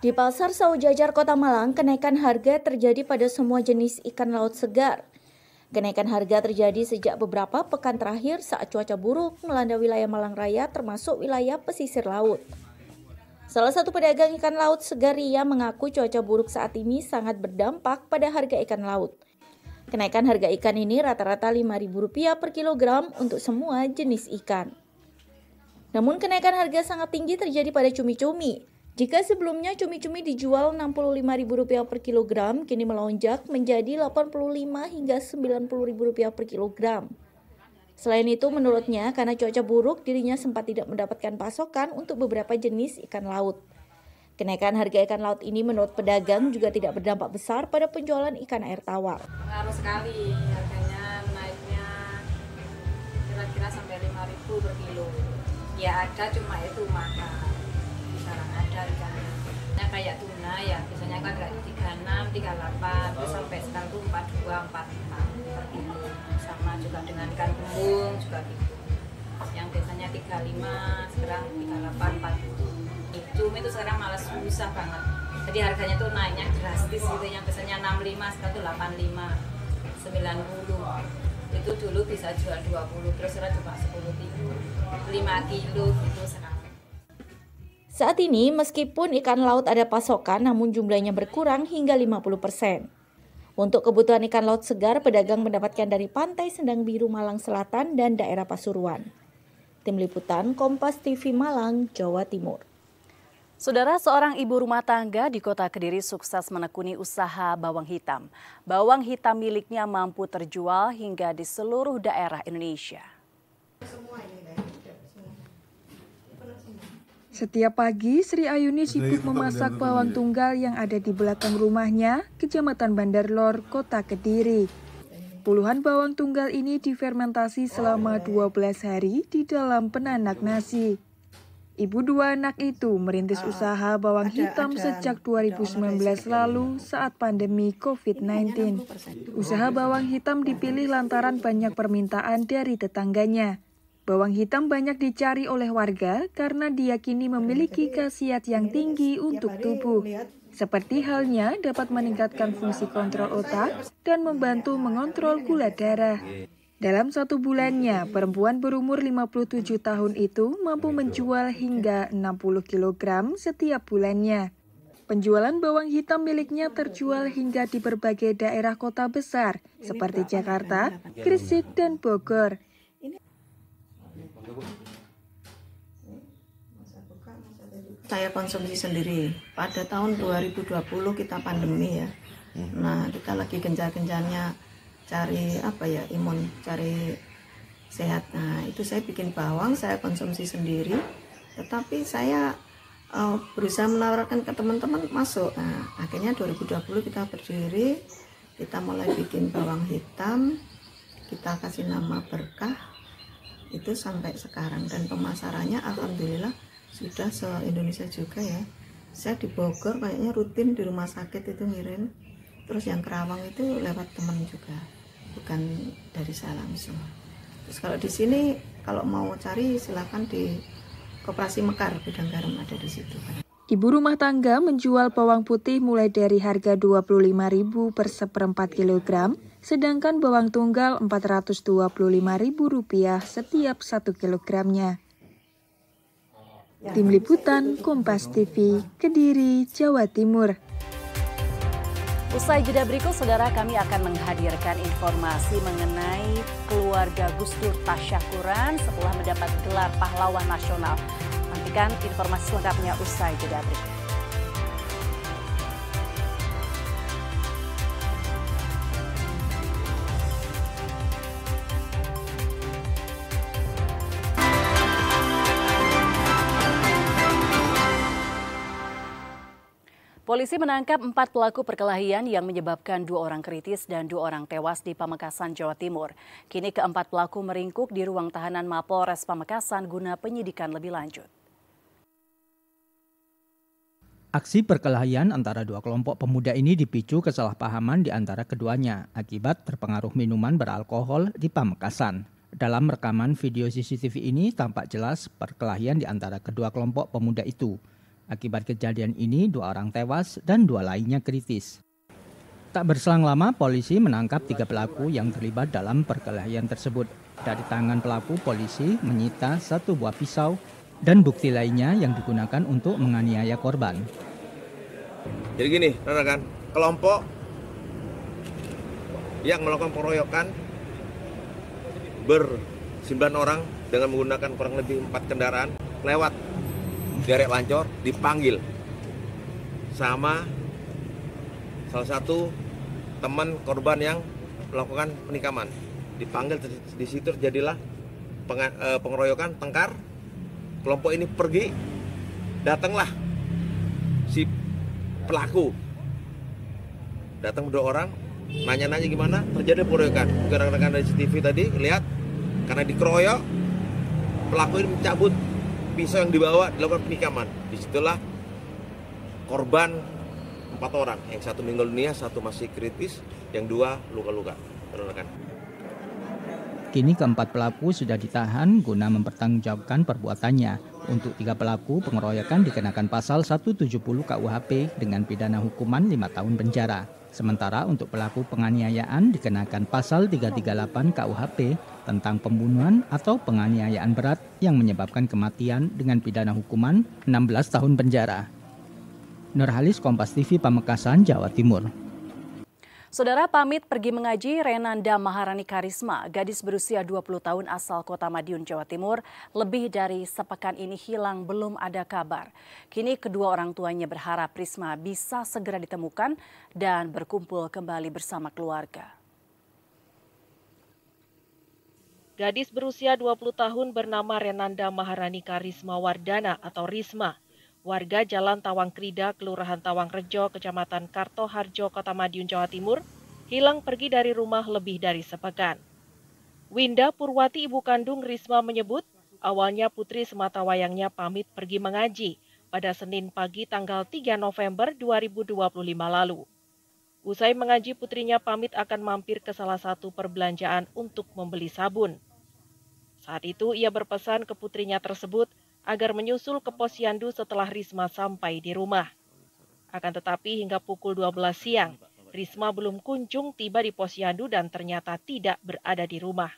Di Pasar Saujajar Kota Malang, kenaikan harga terjadi pada semua jenis ikan laut segar. Kenaikan harga terjadi sejak beberapa pekan terakhir saat cuaca buruk melanda wilayah Malang Raya termasuk wilayah pesisir laut. Salah satu pedagang ikan laut segar Ria mengaku cuaca buruk saat ini sangat berdampak pada harga ikan laut. Kenaikan harga ikan ini rata-rata Rp5.000 per kilogram untuk semua jenis ikan. Namun kenaikan harga sangat tinggi terjadi pada cumi-cumi. Jika sebelumnya cumi-cumi dijual Rp65.000 per kilogram, kini melonjak menjadi Rp85 hingga Rp90.000 per kilogram. Selain itu, menurutnya karena cuaca buruk, dirinya sempat tidak mendapatkan pasokan untuk beberapa jenis ikan laut. Kenaikan harga ikan laut ini menurut pedagang juga tidak berdampak besar pada penjualan ikan air tawar.
Pengaruh sekali, harganya naiknya kira-kira sampai Rp5.000 per kilo. Ya ada, cuma itu mahal. Ada ikannya. Nah, kayak tuna ya, biasanya kan kayak 36, 38, terus sampai sekarang tuh 42, 45 per kilo. Sama juga dengan ikan kembung juga gitu. Yang biasanya 35, sekarang 38, 40. Cumi itu sekarang malah susah banget. Jadi harganya tuh naiknya drastis gitu, yang biasanya 65, sekarang tuh 85, 90. Itu dulu bisa jual 20, terus sekarang cuma 10 kilo, 5 kilo gitu sekarang.
Saat ini, meskipun ikan laut ada pasokan, namun jumlahnya berkurang hingga 50%. Untuk kebutuhan ikan laut segar, pedagang mendapatkan dari Pantai Sendang Biru Malang Selatan dan daerah Pasuruan. Tim Liputan Kompas TV Malang, Jawa Timur.
Saudara, seorang ibu rumah tangga di Kota Kediri sukses menekuni usaha bawang hitam. Bawang hitam miliknya mampu terjual hingga di seluruh daerah Indonesia.
Setiap pagi, Sri Ayuni sibuk memasak bawang tunggal yang ada di belakang rumahnya, Kecamatan Bandar Lor, Kota Kediri. Puluhan bawang tunggal ini difermentasi selama 12 hari di dalam penanak nasi. Ibu dua anak itu merintis usaha bawang hitam sejak 2019 lalu saat pandemi COVID-19. Usaha bawang hitam dipilih lantaran banyak permintaan dari tetangganya. Bawang hitam banyak dicari oleh warga karena diyakini memiliki khasiat yang tinggi untuk tubuh. Seperti halnya dapat meningkatkan fungsi kontrol otak dan membantu mengontrol gula darah. Dalam 1 bulannya, perempuan berumur 57 tahun itu mampu menjual hingga 60 kg setiap bulannya. Penjualan bawang hitam miliknya terjual hingga di berbagai daerah kota besar seperti Jakarta, Gresik, dan Bogor.
Saya konsumsi sendiri. Pada tahun 2020 kita pandemi ya. Nah, kita lagi gencar-gencarnya cari imun, cari sehat. Nah, itu saya bikin bawang, saya konsumsi sendiri. Tetapi saya berusaha menawarkan ke teman-teman masuk. Nah, akhirnya 2020 kita berdiri, kita mulai bikin bawang hitam, kita kasih nama Berkah. Itu sampai sekarang, dan pemasarannya alhamdulillah sudah se-Indonesia juga ya. Saya di Bogor kayaknya rutin di rumah sakit itu ngirim. Terus yang Kerawang itu lewat teman juga, bukan dari saya langsung. Terus kalau di sini kalau mau cari silakan di Koperasi Mekar, Bidang Garam ada di situ.
Ibu rumah tangga menjual bawang putih mulai dari harga Rp25.000 per seperempat kilogram, sedangkan bawang tunggal Rp425.000 setiap 1 kilogramnya. Tim Liputan Kompas TV, Kediri, Jawa Timur.
Usai jeda berikut, saudara, kami akan menghadirkan informasi mengenai keluarga Gus Dur tasyakuran setelah mendapat gelar pahlawan nasional. Nantikan informasi selengkapnya usai jeda berikut. Polisi menangkap 4 pelaku perkelahian yang menyebabkan 2 orang kritis dan 2 orang tewas di Pamekasan, Jawa Timur. Kini keempat pelaku meringkuk di ruang tahanan Mapolres Pamekasan guna penyidikan lebih lanjut.
Aksi perkelahian antara 2 kelompok pemuda ini dipicu kesalahpahaman di antara keduanya akibat terpengaruh minuman beralkohol di Pamekasan. Dalam rekaman video CCTV ini tampak jelas perkelahian di antara kedua kelompok pemuda itu. Akibat kejadian ini 2 orang tewas dan 2 lainnya kritis. Tak berselang lama polisi menangkap 3 pelaku yang terlibat dalam perkelahian tersebut. Dari tangan pelaku polisi menyita 1 buah pisau dan bukti lainnya yang digunakan untuk menganiaya korban.
Jadi gini, rekan, kelompok yang melakukan pengeroyokan ber-9 orang dengan menggunakan kurang lebih 4 kendaraan lewat derek Lancor dipanggil sama salah satu teman korban yang melakukan penikaman. Dipanggil di situ terjadilah pengeroyokan, tengkar. Kelompok ini pergi, datanglah si pelaku. Datang 2 orang, nanya-nanya gimana, terjadi pengeroyokan. Rekan-rekan dari CCTV tadi lihat, karena dikeroyok, pelaku ini mencabut pisau yang dibawa, dilakukan penikaman. Disitulah korban 4 orang, yang 1 meninggal dunia, 1 masih kritis, yang 2 luka-luka.
Kini keempat pelaku sudah ditahan guna mempertanggungjawabkan perbuatannya. Untuk 3 pelaku pengeroyokan dikenakan pasal 170 KUHP dengan pidana hukuman 5 tahun penjara. Sementara untuk pelaku penganiayaan dikenakan pasal 338 KUHP tentang pembunuhan atau penganiayaan berat yang menyebabkan kematian dengan pidana hukuman 16 tahun penjara. Nurhalis, Kompas TV, Pamekasan, Jawa Timur.
Saudara, pamit pergi mengaji Renanda Maharani Karisma, gadis berusia 20 tahun asal Kota Madiun, Jawa Timur, lebih dari sepekan ini hilang belum ada kabar. Kini kedua orang tuanya berharap Risma bisa segera ditemukan dan berkumpul kembali bersama keluarga.
Gadis berusia 20 tahun bernama Renanda Maharani Karisma Wardana atau Risma, warga Jalan Tawang Krida, Kelurahan Tawang Rejo, Kecamatan Kartoharjo, Kota Madiun, Jawa Timur, hilang pergi dari rumah lebih dari sepekan. Winda Purwati, ibu kandung Risma, menyebut awalnya putri sematawayangnya pamit pergi mengaji pada Senin pagi tanggal 3 November 2025 lalu. Usai mengaji, putrinya pamit akan mampir ke salah satu perbelanjaan untuk membeli sabun. Saat itu ia berpesan ke putrinya tersebut agar menyusul ke posyandu setelah Risma sampai di rumah. Akan tetapi hingga pukul 12 siang, Risma belum kunjung tiba di posyandu dan ternyata tidak berada di rumah.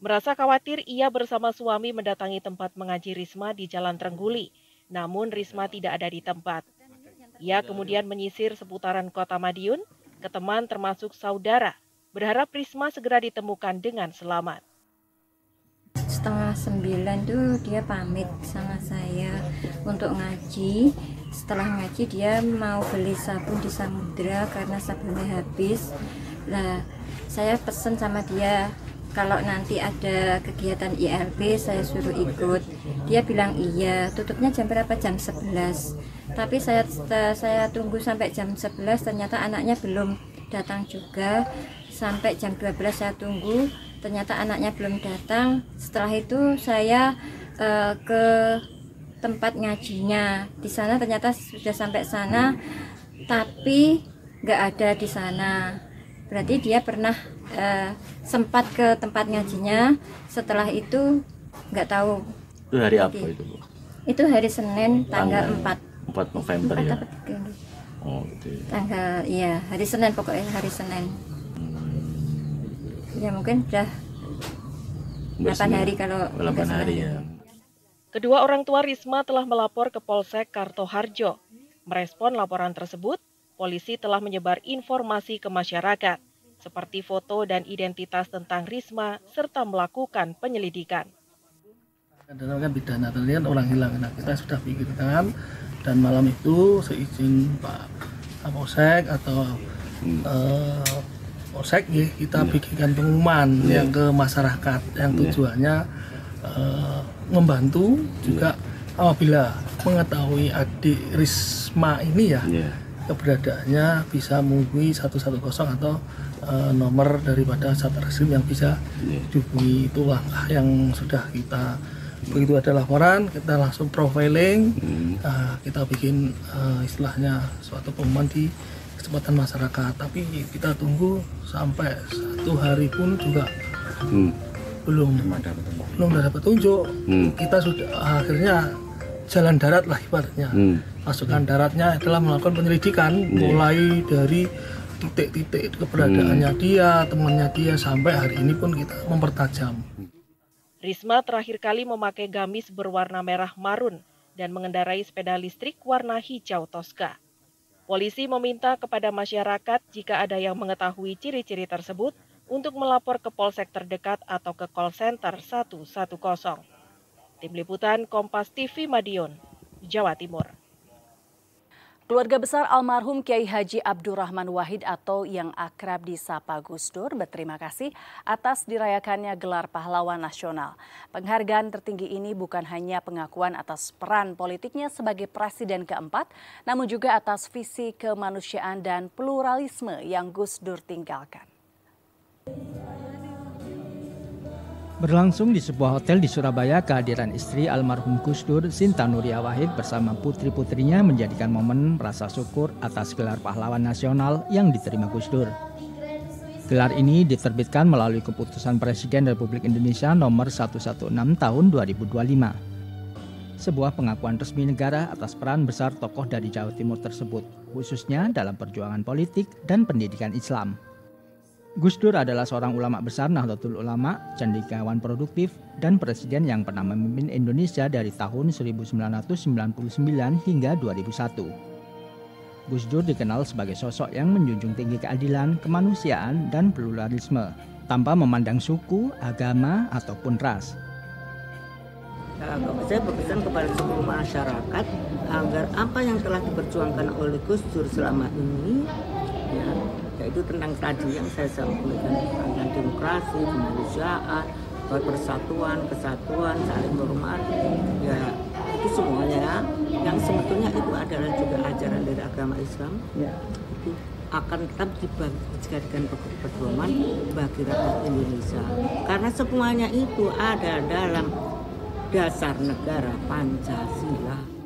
Merasa khawatir, ia bersama suami mendatangi tempat mengaji Risma di Jalan Trengguli, namun Risma tidak ada di tempat. Ia kemudian menyisir seputaran Kota Madiun, ke teman termasuk saudara, berharap Risma segera ditemukan dengan selamat.
8:30 tuh dia pamit sama saya untuk ngaji. Setelah ngaji dia mau beli sabun di Samudra karena sabunnya habis. Lah saya pesen sama dia, kalau nanti ada kegiatan ILB saya suruh ikut. Dia bilang iya. Tutupnya jam berapa? Jam 11. Tapi saya tunggu sampai jam 11, ternyata anaknya belum datang juga. Sampai jam 12 saya tunggu, ternyata anaknya belum datang. Setelah itu saya ke tempat ngajinya. Di sana ternyata sudah sampai sana, tapi nggak ada di sana. Berarti dia pernah sempat ke tempat ngajinya. Setelah itu nggak tahu.
Itu hari apa itu, Bu?
Itu hari Senin tanggal 4
November ya?
Oh, tanggal, iya, hari Senin, pokoknya hari Senin. Ya mungkin sudah 8 hari kalau
8 hari ya.
Kedua orang tua Risma telah melapor ke Polsek Kartoharjo. Merespon laporan tersebut, polisi telah menyebar informasi ke masyarakat, seperti foto dan identitas tentang Risma, serta melakukan penyelidikan.
Karena kan pidana, tadi kan orang hilang. Nah, kita sudah pikirkan, dan malam itu seizin Pak Kapolsek atau Polsek ya, kita bikinkan pengumuman yang ke masyarakat yang tujuannya membantu juga apabila mengetahui adik Risma ini ya keberadaannya bisa menghubungi 110 atau nomor daripada Satreskrim yang bisa dihubungi. Itu langkah yang sudah kita, begitu ada laporan kita langsung profiling, kita bikin istilahnya suatu pengumuman di kesempatan masyarakat. Tapi kita tunggu sampai 1 hari pun juga belum dapat petunjuk. Kita sudah akhirnya jalan darat lah ibaratnya. Pasukan daratnya adalah melakukan penyelidikan mulai dari titik-titik keberadaannya dia, temannya dia, sampai hari ini pun kita mempertajam.
Risma terakhir kali memakai gamis berwarna merah marun dan mengendarai sepeda listrik warna hijau toska. Polisi meminta kepada masyarakat jika ada yang mengetahui ciri-ciri tersebut untuk melapor ke polsek terdekat atau ke call center 110. Tim Liputan Kompas TV Madiun, Jawa Timur.
Keluarga besar almarhum Kiai Haji Abdurrahman Wahid atau yang akrab disapa Gus Dur berterima kasih atas dirayakannya gelar pahlawan nasional. Penghargaan tertinggi ini bukan hanya pengakuan atas peran politiknya sebagai presiden keempat, namun juga atas visi kemanusiaan dan pluralisme yang Gus Dur tinggalkan.
Berlangsung di sebuah hotel di Surabaya, kehadiran istri almarhum Gus Dur, Sinta Nuria Wahid bersama putri-putrinya menjadikan momen rasa syukur atas gelar pahlawan nasional yang diterima Gus Dur. Gelar ini diterbitkan melalui keputusan Presiden Republik Indonesia nomor 116 tahun 2025. Sebuah pengakuan resmi negara atas peran besar tokoh dari Jawa Timur tersebut, khususnya dalam perjuangan politik dan pendidikan Islam. Gus Dur adalah seorang ulama besar Nahdlatul Ulama, cendekiawan produktif, dan presiden yang pernah memimpin Indonesia dari tahun 1999 hingga 2001. Gus Dur dikenal sebagai sosok yang menjunjung tinggi keadilan, kemanusiaan, dan pluralisme, tanpa memandang suku, agama, ataupun ras.
Saya berpesan kepada seluruh masyarakat agar apa yang telah diperjuangkan oleh Gus Dur selama ini, yaitu tentang tadi yang saya sampaikan tentang demokrasi, kemanusiaan, persatuan, kesatuan, saling menghormati, ya itu semuanya yang sebetulnya itu adalah juga ajaran dari agama Islam, itu akan tetap dijadikan pedoman bagi rakyat Indonesia, karena semuanya itu ada dalam dasar negara Pancasila.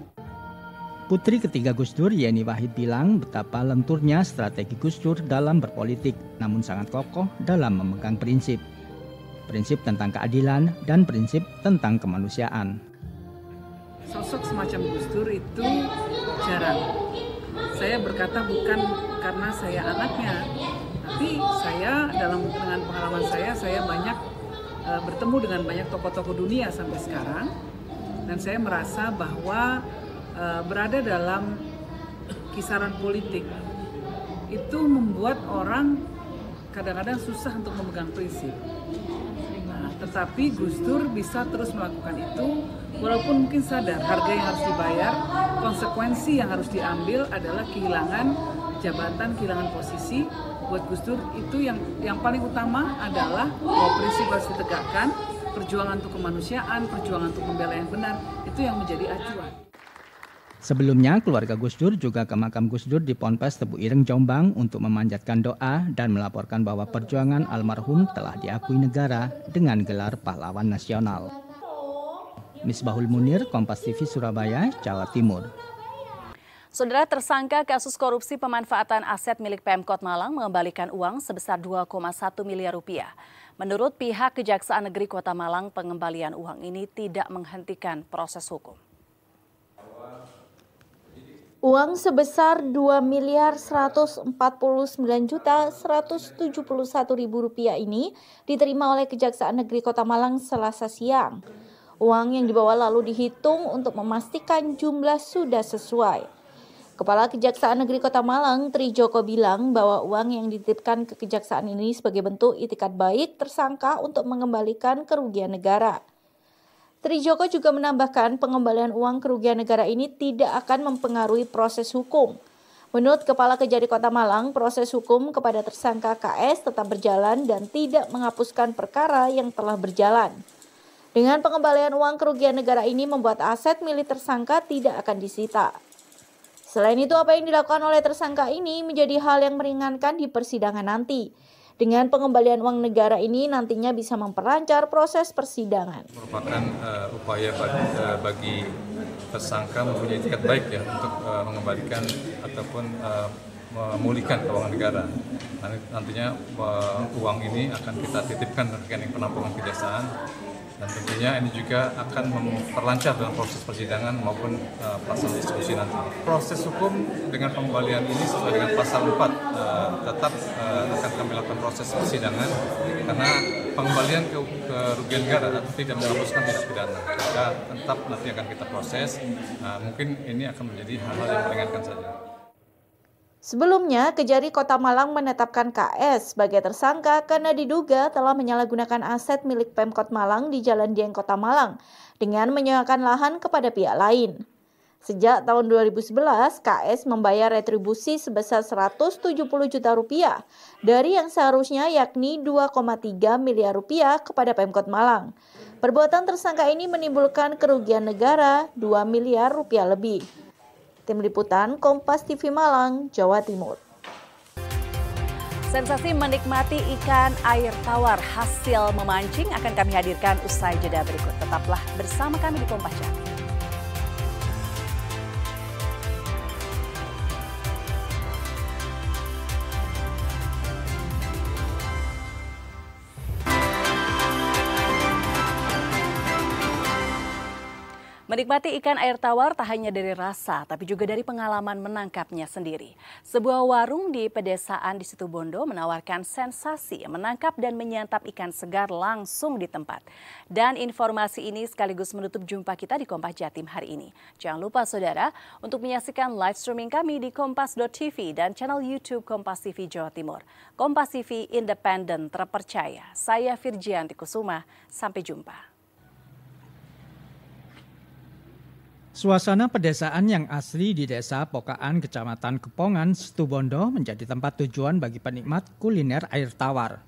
Putri ketiga Gus Dur, Yeni Wahid, bilang betapa lenturnya strategi Gus Dur dalam berpolitik, namun sangat kokoh dalam memegang prinsip. Prinsip tentang keadilan dan prinsip tentang kemanusiaan.
Sosok semacam Gus Dur itu jarang. Saya berkata bukan karena saya anaknya, tapi saya dengan pengalaman saya banyak bertemu dengan banyak tokoh-tokoh dunia sampai sekarang, dan saya merasa bahwa berada dalam kisaran politik itu membuat orang kadang-kadang susah untuk memegang prinsip. Nah, tetapi Gus Dur bisa terus melakukan itu, walaupun mungkin sadar harga yang harus dibayar, konsekuensi yang harus diambil adalah kehilangan jabatan, kehilangan posisi. Buat Gus Dur itu yang paling utama adalah bahwa prinsip harus ditegakkan, perjuangan untuk kemanusiaan, perjuangan untuk membela yang benar, itu yang menjadi acuan.
Sebelumnya, keluarga Gus Dur juga ke makam Gus Dur di Ponpes Tebu Ireng, Jombang untuk memanjatkan doa dan melaporkan bahwa perjuangan almarhum telah diakui negara dengan gelar pahlawan nasional. Misbahul Munir, Kompas TV Surabaya, Jawa Timur.
Saudara, tersangka kasus korupsi pemanfaatan aset milik Pemkot Malang mengembalikan uang sebesar 2,1 miliar rupiah. Menurut pihak Kejaksaan Negeri Kota Malang, pengembalian uang ini tidak menghentikan proses hukum.
Uang sebesar Rp2.149.171.000 ini diterima oleh Kejaksaan Negeri Kota Malang Selasa siang. Uang yang dibawa lalu dihitung untuk memastikan jumlah sudah sesuai. Kepala Kejaksaan Negeri Kota Malang, Tri Joko bilang bahwa uang yang dititipkan ke Kejaksaan ini sebagai bentuk itikat baik tersangka untuk mengembalikan kerugian negara. Tri Joko juga menambahkan pengembalian uang kerugian negara ini tidak akan mempengaruhi proses hukum. Menurut Kepala Kejari Kota Malang, proses hukum kepada tersangka KS tetap berjalan dan tidak menghapuskan perkara yang telah berjalan. Dengan pengembalian uang kerugian negara ini membuat aset milik tersangka tidak akan disita. Selain itu, apa yang dilakukan oleh tersangka ini menjadi hal yang meringankan di persidangan nanti. Dengan pengembalian uang negara ini nantinya bisa memperlancar proses persidangan.
Merupakan upaya bagi tersangka mempunyai itikat baik ya untuk mengembalikan ataupun memulihkan keuangan negara. Nantinya uang ini akan kita titipkan ke rekening penampungan kejaksaan. Dan tentunya ini juga akan memperlancar dalam proses persidangan maupun pasal diskusi nanti. Proses hukum dengan pengembalian ini sesuai dengan pasal 4 tetap akan kami lakukan proses persidangan karena pengembalian kerugian negara tidak menghapuskan tindak pidana. Maka tetap nanti akan kita proses. Mungkin ini akan menjadi hal-hal yang meringankan saja.
Sebelumnya, Kejari Kota Malang menetapkan KS sebagai tersangka karena diduga telah menyalahgunakan aset milik Pemkot Malang di Jalan Dieng Kota Malang dengan menyewakan lahan kepada pihak lain. Sejak tahun 2011, KS membayar retribusi sebesar 170 juta rupiah dari yang seharusnya yakni 2,3 miliar rupiah kepada Pemkot Malang. Perbuatan tersangka ini menimbulkan kerugian negara 2 miliar rupiah lebih. Tim Liputan Kompas TV Malang, Jawa Timur.
Sensasi menikmati ikan air tawar hasil memancing akan kami hadirkan usai jeda berikut. Tetaplah bersama kami di Kompas TV. Menikmati ikan air tawar tak hanya dari rasa, tapi juga dari pengalaman menangkapnya sendiri. Sebuah warung di pedesaan di Situbondo menawarkan sensasi menangkap dan menyantap ikan segar langsung di tempat. Dan informasi ini sekaligus menutup jumpa kita di Kompas Jatim hari ini. Jangan lupa saudara untuk menyaksikan live streaming kami di kompas.tv dan channel YouTube Kompas TV Jawa Timur. Kompas TV independen terpercaya. Saya Virgianti Kusuma, sampai jumpa.
Suasana pedesaan yang asli di Desa Pokaan, Kecamatan Kepongan, Situbondo menjadi tempat tujuan bagi penikmat kuliner air tawar.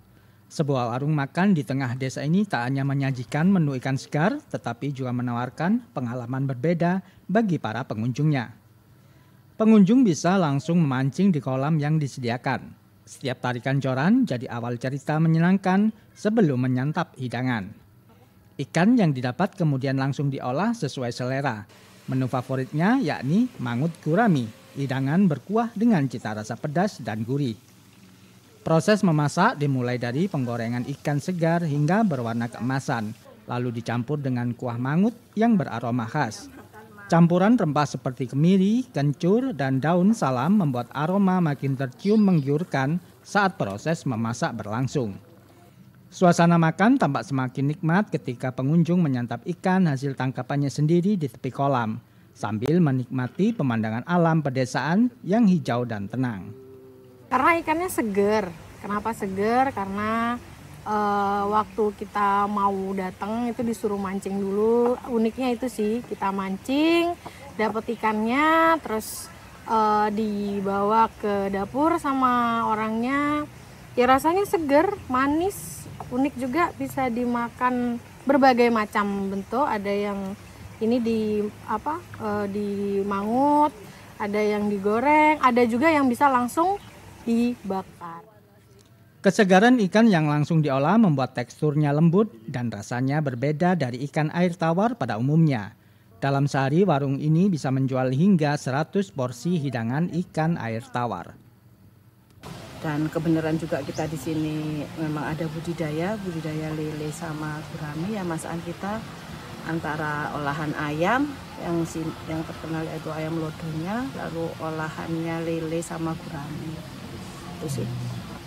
Sebuah warung makan di tengah desa ini tak hanya menyajikan menu ikan segar, tetapi juga menawarkan pengalaman berbeda bagi para pengunjungnya. Pengunjung bisa langsung memancing di kolam yang disediakan. Setiap tarikan joran jadi awal cerita menyenangkan sebelum menyantap hidangan. Ikan yang didapat kemudian langsung diolah sesuai selera. Menu favoritnya yakni mangut gurami, hidangan berkuah dengan cita rasa pedas dan gurih. Proses memasak dimulai dari penggorengan ikan segar hingga berwarna keemasan, lalu dicampur dengan kuah mangut yang beraroma khas. Campuran rempah seperti kemiri, kencur, dan daun salam membuat aroma makin tercium menggiurkan saat proses memasak berlangsung. Suasana makan tampak semakin nikmat ketika pengunjung menyantap ikan hasil tangkapannya sendiri di tepi kolam, sambil menikmati pemandangan alam pedesaan yang hijau dan tenang.
Karena ikannya segar, Kenapa seger? Karena waktu kita mau datang itu disuruh mancing dulu. Uniknya itu sih, kita mancing, dapat ikannya, terus dibawa ke dapur sama orangnya. Ya rasanya seger, manis, unik juga, bisa dimakan berbagai macam bentuk. Ada yang ini dimangut, ada yang digoreng, ada juga yang bisa langsung dibakar.
Kesegaran ikan yang langsung diolah membuat teksturnya lembut dan rasanya berbeda dari ikan air tawar pada umumnya. Dalam sehari warung ini bisa menjual hingga 100 porsi hidangan ikan air tawar.
Dan kebenaran juga kita di sini memang ada budidaya lele sama gurami ya masakan kita, antara olahan ayam yang terkenal yaitu ayam lodonya, lalu olahannya lele sama gurami. Itu sih.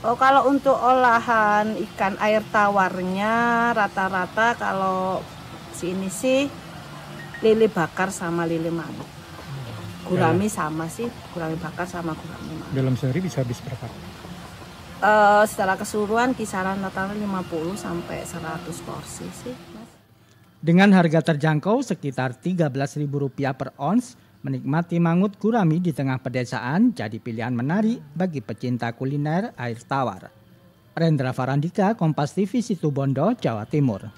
Oh, kalau untuk olahan ikan air tawarnya rata-rata kalau sini sih lele bakar sama lele mangut. Gurami sama sih, gurami bakar sama gurami mangut.
Dalam sehari bisa habis berapa?
Secara keseluruhan kisaran rata-rata 50 sampai 100 porsi sih, Mas.
Dengan harga terjangkau sekitar Rp13.000 per ons, menikmati mangut gurami di tengah pedesaan jadi pilihan menarik bagi pecinta kuliner air tawar. Rendra Farandika, Kompas TV, Situbondo, Jawa Timur.